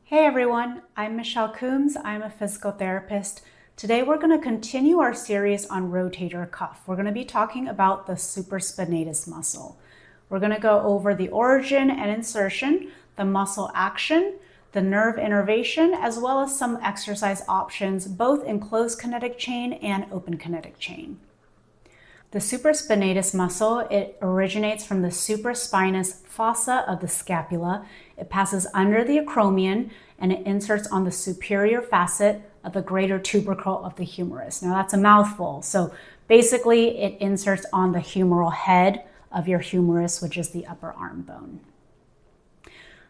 Hey everyone, I'm Michelle Coombs. I'm a physical therapist. Today we're going to continue our series on rotator cuff. We're going to be talking about the supraspinatus muscle. We're going to go over the origin and insertion, the muscle action, the nerve innervation, as well as some exercise options, both in closed kinetic chain and open kinetic chain. The supraspinatus muscle, it originates from the supraspinous fossa of the scapula. It passes under the acromion and it inserts on the superior facet of the greater tubercle of the humerus. Now that's a mouthful. So basically it inserts on the humeral head of your humerus, which is the upper arm bone.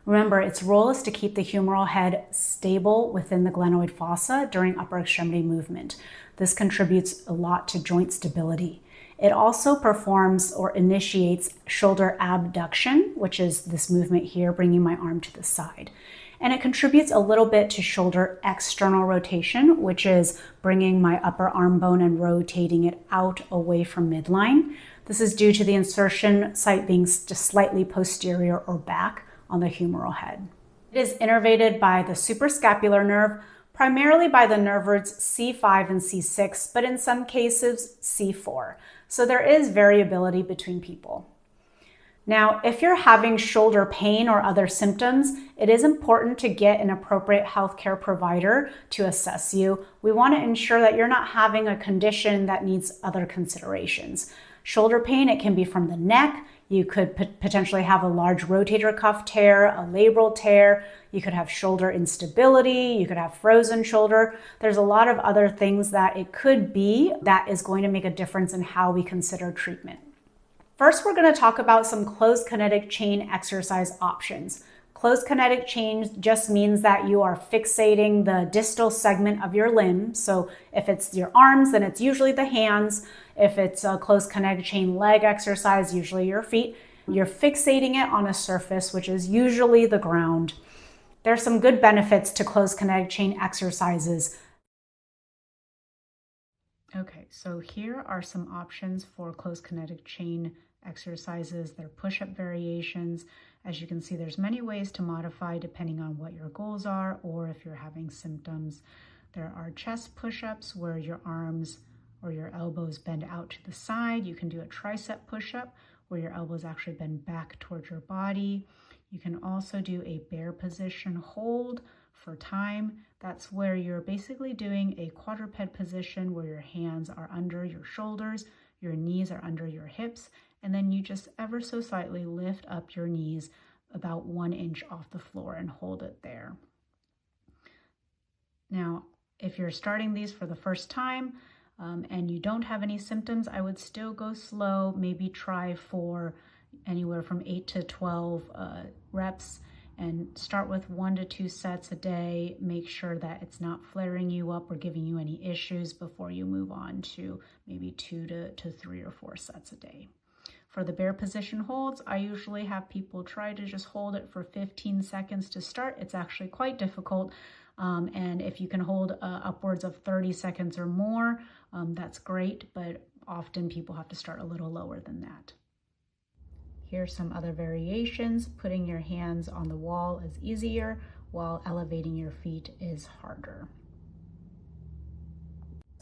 Remember, its role is to keep the humeral head stable within the glenoid fossa during upper extremity movement. This contributes a lot to joint stability. It also performs or initiates shoulder abduction, which is this movement here, bringing my arm to the side. And it contributes a little bit to shoulder external rotation, which is bringing my upper arm bone and rotating it out away from midline. This is due to the insertion site being just slightly posterior or back on the humeral head. It is innervated by the suprascapular nerve, primarily by the nerve roots C5 and C6, but in some cases C4. So there is variability between people. Now, if you're having shoulder pain or other symptoms, it is important to get an appropriate healthcare provider to assess you. We want to ensure that you're not having a condition that needs other considerations. Shoulder pain, it can be from the neck. You could potentially have a large rotator cuff tear, a labral tear. You could have shoulder instability. You could have frozen shoulder. There's a lot of other things that it could be that is going to make a difference in how we consider treatment. First, we're going to talk about some closed kinetic chain exercise options. Closed kinetic chain just means that you are fixating the distal segment of your limb. So if it's your arms, then it's usually the hands. If it's a closed kinetic chain leg exercise, usually your feet. You're fixating it on a surface, which is usually the ground. There are some good benefits to closed kinetic chain exercises. Okay, so here are some options for closed kinetic chain exercises. They're push-up variations. As you can see, there's many ways to modify depending on what your goals are or if you're having symptoms. There are chest push-ups where your arms or your elbows bend out to the side. You can do a tricep push-up where your elbows actually bend back towards your body. You can also do a bear position hold for time. That's where you're basically doing a quadruped position where your hands are under your shoulders, your knees are under your hips, and then you just ever so slightly lift up your knees about 1 inch off the floor and hold it there. Now, if you're starting these for the first time and you don't have any symptoms, I would still go slow, maybe try for anywhere from 8 to 12 reps and start with 1 to 2 sets a day. Make sure that it's not flaring you up or giving you any issues before you move on to maybe 2 to 3 or 4 sets a day. For the bear position holds, I usually have people try to just hold it for 15 seconds to start. It's actually quite difficult. And if you can hold upwards of 30 seconds or more, that's great, but often people have to start a little lower than that. Here's some other variations. Putting your hands on the wall is easier, while elevating your feet is harder.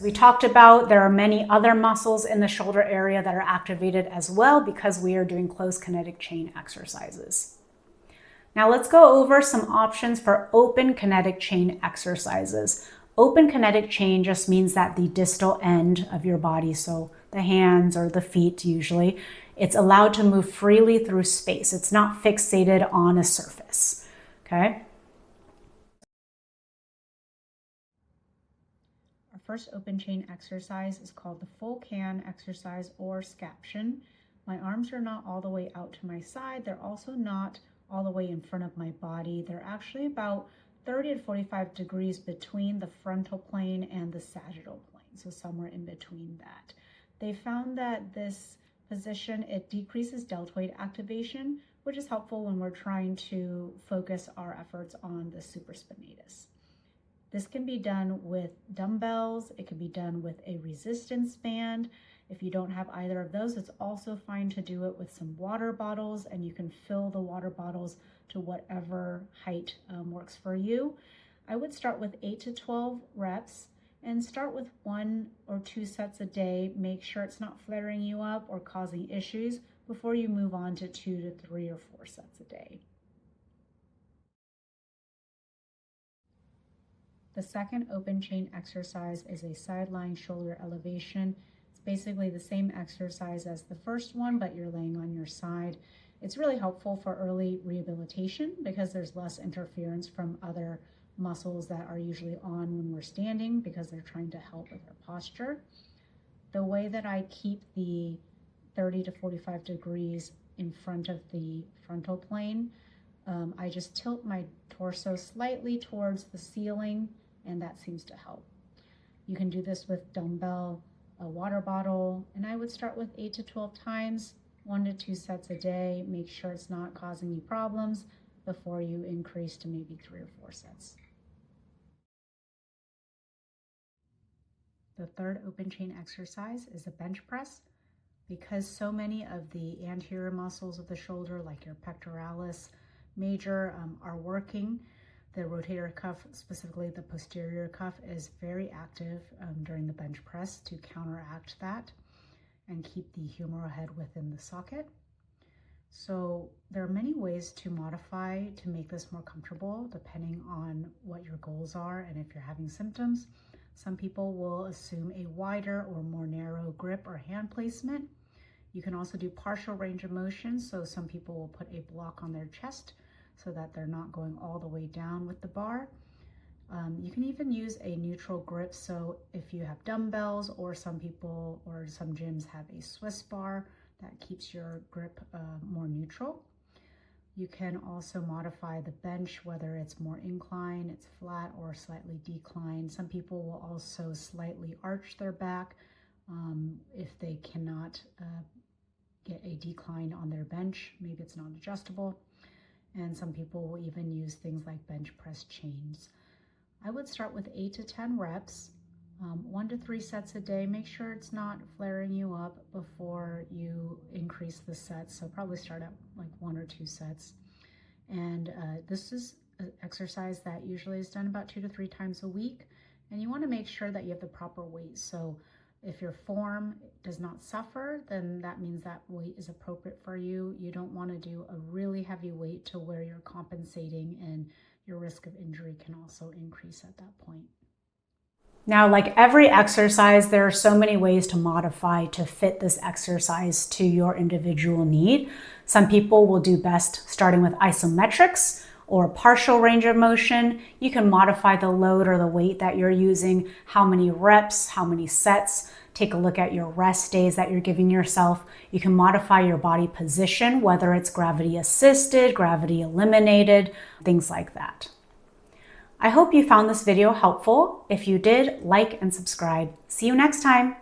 We talked about there are many other muscles in the shoulder area that are activated as well because we are doing closed kinetic chain exercises. Now let's go over some options for open kinetic chain exercises. Open kinetic chain just means that the distal end of your body, so the hands or the feet usually, it's allowed to move freely through space. It's not fixated on a surface, okay? Our first open chain exercise is called the full can exercise or scaption. My arms are not all the way out to my side. They're also not all the way in front of my body. They're actually about 30 to 45 degrees between the frontal plane and the sagittal plane, so somewhere in between that. They found that this position, it decreases deltoid activation, which is helpful when we're trying to focus our efforts on the supraspinatus. This can be done with dumbbells, it can be done with a resistance band, If you don't have either of those, it's also fine to do it with some water bottles, and you can fill the water bottles to whatever height works for you. I would start with 8 to 12 reps and start with 1 or 2 sets a day. Make sure it's not flaring you up or causing issues before you move on to 2 to 3 or 4 sets a day. The second open chain exercise is a sideline shoulder elevation. It's basically the same exercise as the first one, but you're laying on your side. It's really helpful for early rehabilitation because there's less interference from other muscles that are usually on when we're standing because they're trying to help with our posture. The way that I keep the 30 to 45 degrees in front of the frontal plane, I just tilt my torso slightly towards the ceiling, and that seems to help. You can do this with dumbbell, a water bottle, and I would start with 8 to 12 times, 1 to 2 sets a day. Make sure it's not causing you problems before you increase to maybe 3 or 4 sets. The third open chain exercise is a bench press. Because so many of the anterior muscles of the shoulder, like your pectoralis major, are working, the rotator cuff, specifically the posterior cuff, is very active during the bench press to counteract that and keep the humeral head within the socket. So there are many ways to modify to make this more comfortable depending on what your goals are and if you're having symptoms. Some people will assume a wider or more narrow grip or hand placement. You can also do partial range of motion, so some people will put a block on their chest so that they're not going all the way down with the bar. You can even use a neutral grip, so if you have dumbbells, or some people or some gyms have a Swiss bar that keeps your grip more neutral. You can also modify the bench, whether it's more incline, it's flat, or slightly declined. Some people will also slightly arch their back if they cannot get a decline on their bench. Maybe it's not adjustable. And some people will even use things like bench press chains. I would start with 8 to 10 reps, 1 to 3 sets a day. Make sure it's not flaring you up before you increase the sets. So probably start at like 1 or 2 sets. And this is an exercise that usually is done about 2 to 3 times a week. And you want to make sure that you have the proper weight. So if your form does not suffer, then that means that weight is appropriate for you. You don't want to do a really heavy weight to where you're compensating, and your risk of injury can also increase at that point. Now, like every exercise, there are so many ways to modify to fit this exercise to your individual need. Some people will do best starting with isometrics or partial range of motion. You can modify the load or the weight that you're using, how many reps, how many sets. Take a look at your rest days that you're giving yourself. You can modify your body position, whether it's gravity assisted, gravity eliminated, things like that. I hope you found this video helpful. If you did, like and subscribe. See you next time.